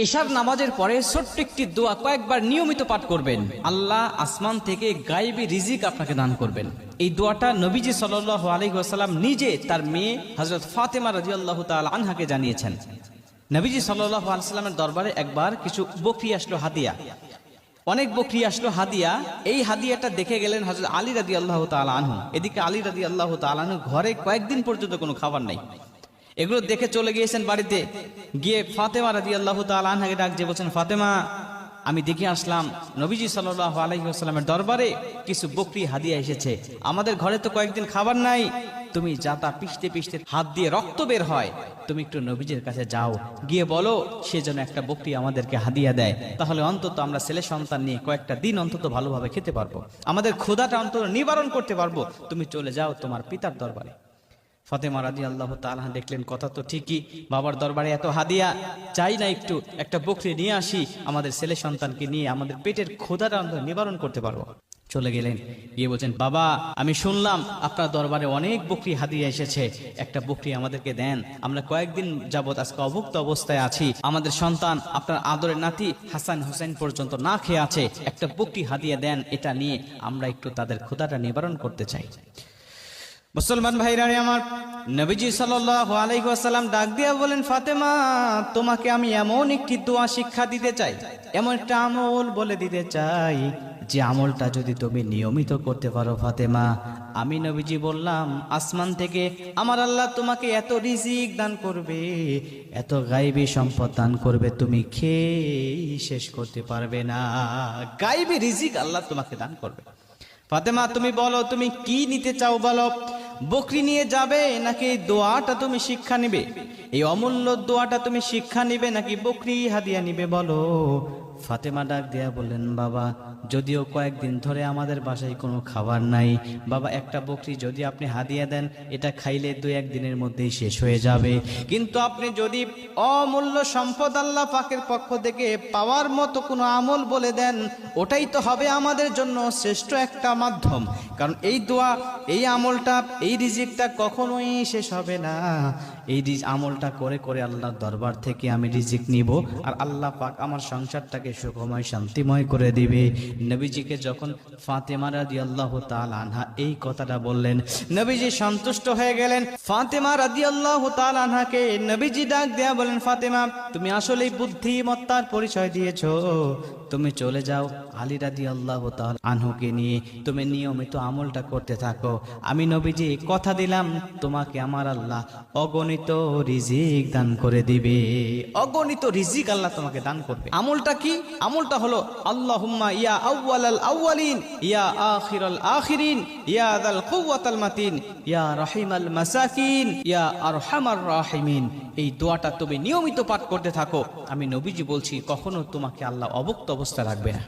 এশার নামাজের পরে ছোট্ট একটি দোয়া কয়েকবার নিয়মিত পাঠ করবেন। আল্লাহ আসমান থেকে গায়েবী রিজিক আপনাকে দান করবেন। এই দোয়াটা নবীজি সাল্লাল্লাহু আলাইহি ওয়াসাল্লাম নিজে তার মেয়ে হযরত ফাতেমা রাদিয়াল্লাহু তাআলা আনহাকে জানিয়েছেন। নবীজি সাল্লাল্লাহু আলাইহি ওয়াসাল্লামের দরবারে একবার কিছু বকরি আসলো হাদিয়া, অনেক বকরি আসলো হাদিয়া। এই হাদিয়াটা দেখে গেলেন হযরত আলী রাদিয়াল্লাহু তাআলা আনহু। এদিকে আলী রাদিয়াল্লাহু তাআলা আনহু ঘরে কয়েকদিন পর্যন্ত কোনো খাবার নাই। এগুলো দেখে চলে গিয়েছেন বাড়িতে, গিয়ে ফাতেমা রাদিয়াল্লাহু তাআলা আনহাকে ডাক দিয়ে বলছেন, ফাতেমা, আমি দেখে আসলাম নবীজি সাল্লাল্লাহু আলাইহি ওয়াসাল্লামের দরবারে কিছু বকরি হাদিয়া এসেছে, আমাদের ঘরে তো কয়েকদিন খাবার নাই, তুমি যাতা পিষতে পিষতে হাত দিয়ে রক্ত বের হয়, তুমি একটু নবীজির কাছে যাও, গিয়ে বলো সে যেন একটা বকরি আমাদেরকে হাদিয়া দেয়, তাহলে অন্তত আমরা ছেলে সন্তান নিয়ে কয়েকটা দিন অন্তত ভালোভাবে খেতে পারবো, আমাদের ক্ষুধাটা অন্তত নিবারণ করতে পারবো, তুমি চলে যাও তোমার পিতার দরবারে। ফাতেমা রাদিয়াল্লাহু তাআলা দেখলেন কথা তো ঠিকই, বাবার দরবারে এত হাদিয়া, চাই না একটু একটা বকরি নিয়ে আসি, আমাদের ছেলে সন্তানকে নিয়ে আমাদের পেটের ক্ষুধাটা অন্তত নিবারণ করতে পারবো। চলে গেলেন, গিয়ে বলছেন, বাবা, আমি শুনলাম আপনার দরবারে অনেক বকরি হাদিয়া এসেছে, একটা বকরি আমাদেরকে দেন, আমরা কয়েকদিন যাবত আজকে অভুক্ত অবস্থায় আছি, আমাদের সন্তান আপনার আদরের নাতি হাসান হোসেন পর্যন্ত না খেয়ে আছে, একটা বকরি হাদিয়া দেন, এটা নিয়ে আমরা একটু তাদের ক্ষুধাটা নিবারণ করতে চাই। মুসলমান ভাইরা আমার, নবীজি সাল্লাল্লাহু আলাইহি ওয়াসাল্লাম ডাক দিয়া বলেন, ফাতেমা, তোমাকে আমি এমন একটি দোয়া শিক্ষা দিতে চাই, এমন একটা আমল বলে দিতে চাই, যে আমলটা যদি তুমি নিয়মিত করতে পারো ফাতেমা, আমি নবীজি বললাম আসমান থেকে আমার আল্লাহ তোমাকে এত রিজিক দান করবে, এত গায়েবী সম্পদ দান করবে, তুমি খেয়ে শেষ করতে পারবে না। গায়েবী রিজিক আল্লাহ তোমাকে দান করবে। ফাতেমা, তুমি বলো তুমি কি নিতে চাও, বলো, বকরি নিয়ে যাবে নাকি এই দোয়াটা তুমি শিক্ষা নিবে, এই অমূল্য দোয়াটা তুমি শিক্ষা নিবে নাকি বকরি হাদিয়া নিবে, বলো। ফাতেমা ডাক দিয়া বললেন, বাবা, যদিও কয়েকদিন ধরে আমাদের বাসায় কোনো খাবার নাই, বাবা, একটা বকরি যদি আপনি হাদিয়া দেন, এটা খাইলে 2-1 দিনের মধ্যেই শেষ হয়ে যাবে, কিন্তু আপনি যদি অমূল্য সম্পদ আল্লাহ পাকের পক্ষ থেকে পাওয়ার মতো কোনো আমল বলে দেন, ওটাই তো হবে আমাদের জন্য শ্রেষ্ঠ একটা মাধ্যম, কারণ এই দোয়া, এই আমলটা, এই রিজিকটা কখনোই শেষ হবে না। এই আমলটা করে করে আল্লাহর দরবার থেকে আমি রিজিক নিব, আর আল্লাহ পাক আমার সংসারটাকে সুখময় শান্তিময় করে দিবে। নবীজিকে যখন ফাতেমা রাদিয়াল্লাহু তাআলা আনহা এই কথাটা বললেন, নবীজি সন্তুষ্ট হয়ে গেলেন। ফাতেমা রাদিয়াল্লাহু তাআলা আনহাকে নবীজি ডাক দেয়া বলেন, ফাতেমা, তুমি আসলেই বুদ্ধিমত্তার পরিচয় দিয়েছো, তুমি চলে যাও আলী রাদিয়াল্লাহু তাআলা আনহুকে নিয়ে তুমি নিয়মিত আমলটা করতে থাকো, আমি নবীজি কথা দিলাম তোমাকে আমার আল্লাহ অগণিত রিজিক দান করে দিবে, অগণিত রিজিক আল্লাহ তোমাকে দান করবে। আমলটা কি? আমলটা হলো আল্লাহুম্মা ইয়া আউয়ালাল আউয়ালিন ইয়া আখিরাল আখিরিন ইয়া যাল কুওয়াতাল মাতিন ইয়া রাহিমাল মাসাকিন ইয়া আরহামার রাহিমিন। এই দোয়াটা তুমি নিয়মিত পাঠ করতে থাকো, আমি নবীজি বলছি কখনো তোমাকে আল্লাহ অভুক্ত অবস্থা রাখবে না।